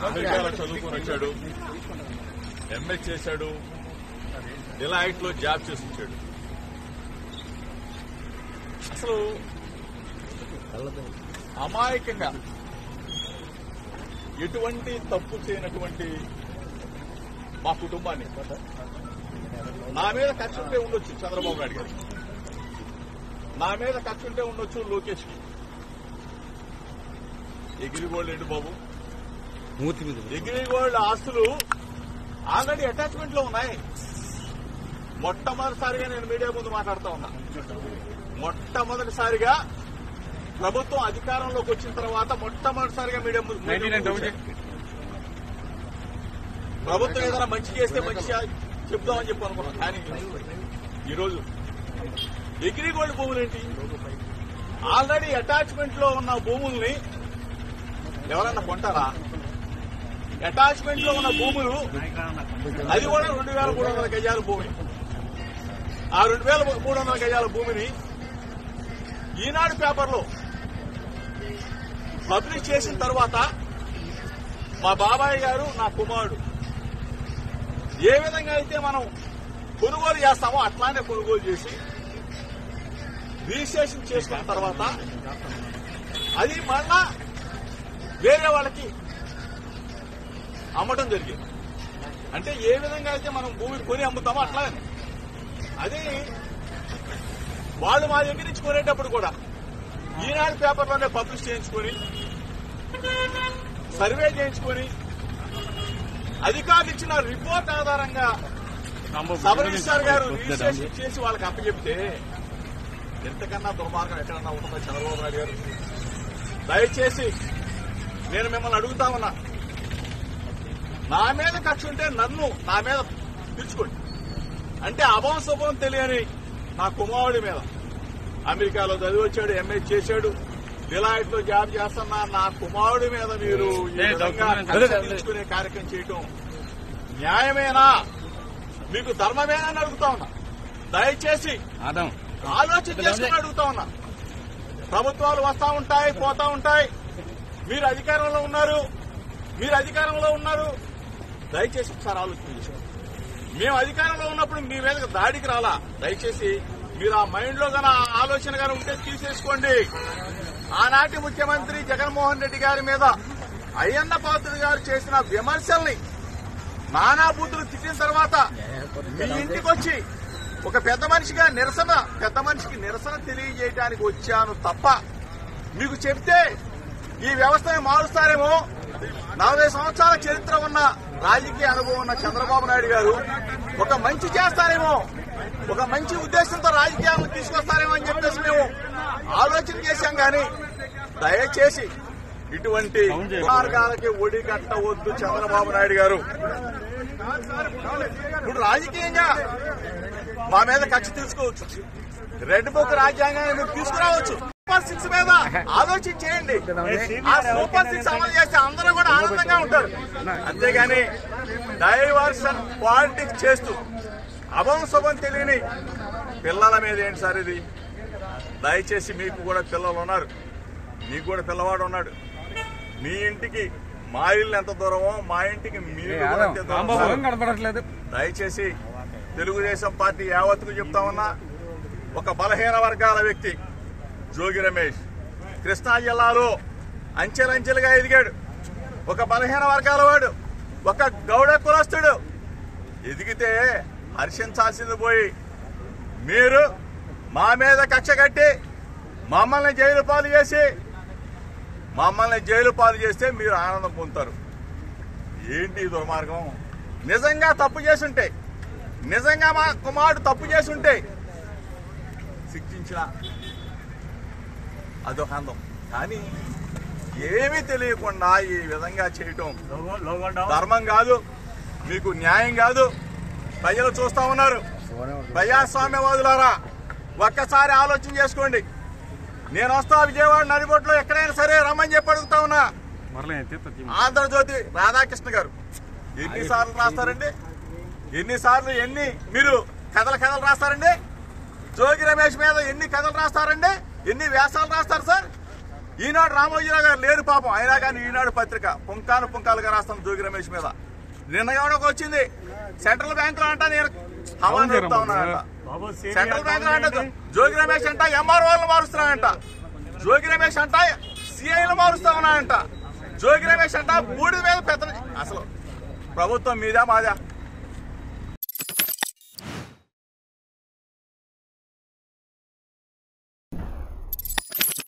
అమెరికాలో చదువుకొని వచ్చాడు, ఎంఏ చేశాడు, డిలైట్ లో జాబ్ చేసి వచ్చాడు. అసలు అమాయకంగా ఎటువంటి తప్పు చేయనటువంటి మా కుటుంబాన్ని నా మీద ఖర్చు ఉంటే ఉండొచ్చు చంద్రబాబు నాయుడు గారు, నా మీద ఖర్చు ఉంటే ఉండొచ్చు లోకేష్ కి. ఎగిరిగోల్డ్ ఏంటి బాబు, ఎగిరిగోల్డ్ ఆస్తులు ఆల్రెడీ అటాచ్మెంట్ లో ఉన్నాయి. మొట్టమొదటిసారిగా నేను మీడియా ముందు మాట్లాడుతా ఉన్నా. మొట్టమొదటిసారిగా ప్రభుత్వం అధికారంలోకి వచ్చిన తర్వాత మొట్టమొదటిసారిగా మీడియా ముందు ప్రభుత్వం ఏదైనా మంచి చేస్తే మంచి చెప్దామని చెప్పి అనుకున్నాం. కానీ ఈరోజు ఎగ్రిగోల్డ్ భూములేంటి, ఆల్రెడీ అటాచ్మెంట్ లో ఉన్న భూముల్ని ఎవరన్నా కొంటారా? అటాచ్మెంట్ లో ఉన్న భూములు అది కూడా 2,300 గజాల భూమి. ఆ 2,300 గజాల భూమిని ఈనాడు పేపర్లో పబ్లిష్ చేసిన తర్వాత మా బాబాయ్ గారు, నా కుమారుడు ఏ విధంగా అయితే మనం కొనుగోలు చేస్తామో అట్లానే కొనుగోలు చేసి రిజిస్ట్రేషన్ చేసుకున్న తర్వాత అది మళ్ళా వేరే వాళ్ళకి అమ్మటం జరిగింది. అంటే ఏ విధంగా అయితే మనం భూమిని కొని అమ్ముతామో అట్లానే అది వాళ్ళు మా దగ్గర నుంచి కొనేటప్పుడు కూడా ఈనాడు పేపర్లోనే పబ్లిష్ చేయించుకొని సర్వే చేయించుకొని అధికారులు ఇచ్చిన రిపోర్ట్ ఆధారంగా సబ్ రిజిస్ట్రార్ గారు రిజిస్ట్రేషన్ చేసి వాళ్ళకి అప్పచెప్తే ఎంతకన్నా దుర్మార్గం ఎక్కడన్నా ఉంటుందో చంద్రబాబు నాయుడు గారు. దయచేసి నేను మిమ్మల్ని అడుగుతా ఉన్నా, నా మీద కక్ష ఉంటే నన్ను నా మీద పిలుచుకోండి. అంటే అభం శుభం తెలియని నా కుమారుడి మీద అమెరికాలో చదివి వచ్చాడు, ఎంఏ చేశాడు, డిలైట్ లో జాబ్ చేస్తున్నా నా కుమారుడి మీద మీరు ఈ విధంగా తీసుకునే కార్యక్రమం చేయటం న్యాయమేనా, మీకు ధర్మమేనా అని అడుగుతా ఉన్నా. దయచేసి ఆలోచన చేసుకుని అడుగుతా ఉన్నా. ప్రభుత్వాలు వస్తా ఉంటాయి, పోతా ఉంటాయి. మీరు అధికారంలో ఉన్నారు, దయచేసి ఒకసారి ఆలోచన చేసుకోండి. మేము అధికారంలో ఉన్నప్పుడు మీ మీద దాడికి రాలా. దయచేసి మీరు ఆ మైండ్ లో గన ఆలోచన గారు ఉంటే తీసేసుకోండి. ఆనాటి ముఖ్యమంత్రి జగన్మోహన్ రెడ్డి గారి మీద అయ్యన్న పాత్రుడు గారు చేసిన విమర్శల్ని నానా బూతులు తిట్టిన తర్వాత మీ ఇంటికి వచ్చి ఒక పెద్ద మనిషికి నిరసన తెలియజేయడానికి వచ్చాను తప్ప మీకు చెప్తే ఈ వ్యవస్థని మారుస్తారేమో. 40 సంవత్సరాల చరిత్ర ఉన్న రాజకీయ అనుభవం ఉన్న చంద్రబాబు నాయుడు గారు ఒక మంచి చేస్తారేమో, ఒక మంచి ఉద్దేశంతో రాజకీయాలను తీసుకొస్తారేమో అని చెప్పేసి మేము ఆలోచన చేశాం. కానీ దయచేసి ఇటువంటి మార్గాలకి ఒడి కట్టవద్దు చంద్రబాబు నాయుడు గారు. ఇప్పుడు రాజకీయంగా మా మీద కక్ష తీసుకోవచ్చు, రెడ్ బుక్ రాజ్యాంగాన్ని మీరు తీసుకురావచ్చు. సూపర్ 6 మీద ఆలోచన చేయండి. ఆ సూపర్ 6 అమలు చేస్తే అందరూ కూడా ఆనందంగా ఉంటారు. అంతేగాని డైవర్షన్ పాలిటిక్స్ చేస్తూ అభం శుభం తెలియని పిల్లల మీద ఏంటి సార్ ఇది? దయచేసి మీకు కూడా పిల్లలు ఉన్నారు, మీకు కూడా పిల్లవాడు ఉన్నాడు. మీ ఇంటికి మా ఇల్లు ఎంత దూరమో మా ఇంటికి మీరు కనపడట్లేదు. దయచేసి తెలుగుదేశం పార్టీ యావత్తుకు చెప్తా ఉన్నా, ఒక బలహీన వర్గాల వ్యక్తి జోగి రమేష్ కృష్ణా జిల్లాలో అంచెలంచెలుగా ఎదిగాడు. ఒక బలహీన వర్గాల వాడు, ఒక గౌడ కులస్తుడు ఎదిగితే హర్షించాల్సింది పోయి మీరు మా మీద కక్ష కట్టి మమ్మల్ని జైలు పాలు చేస్తే మీరు ఆనందం పొందుతారు. ఏంటి దుర్మార్గం? నిజంగా తప్పు చేసుంటే, నిజంగా మా కుమారుడు తప్పు చేసుంటే శిక్షించిన అదొక అందం. కానీ ఏమీ తెలియకుండా ఈ విధంగా చేయటం ధర్మం కాదు, మీకు న్యాయం కాదు. ప్రజలు చూస్తా ఉన్నారు. ప్రజాస్వామ్యవాదులారా ఒక్కసారి ఆలోచన చేసుకోండి. నేను వస్తా విజయవాడ నడిబొట్లో ఎక్కడైనా సరే రమ్మని చెప్పి అడుగుతా ఉన్నా. ఆంధ్రజ్యోతి రాధాకృష్ణ గారు ఎన్నిసార్లు రాస్తారండి? ఎన్ని మీరు కథలు రాస్తారండి? జోగి రమేష్ మీద ఎన్ని కథలు రాస్తారండి? ఎన్ని వ్యాసాలు రాస్తారు సార్? ఈనాడు రామోజీరావు గారు లేరు పాపం, అయినా కానీ ఈనాడు పత్రిక పుంకాలుగా రాస్తాం జోగి రమేష్ మీద. నిన్న ఎవరికి వచ్చింది సెంట్రల్ బ్యాంక్ లో అంట నేను హవా నడుపుతా ఉన్నానంట. సెంట్రల్ బ్యాంక్ లో అంట జోగి రమేష్ అంట ఎంఆర్ఓలను మారుస్తున్నానంట. జోగి రమేష్ అంట సిఐలు మారుస్తా ఉన్నానంట. జోగి రమేష్ అంట బూడి మీద పెద్ద. అసలు ప్రభుత్వం మీదే మాదా?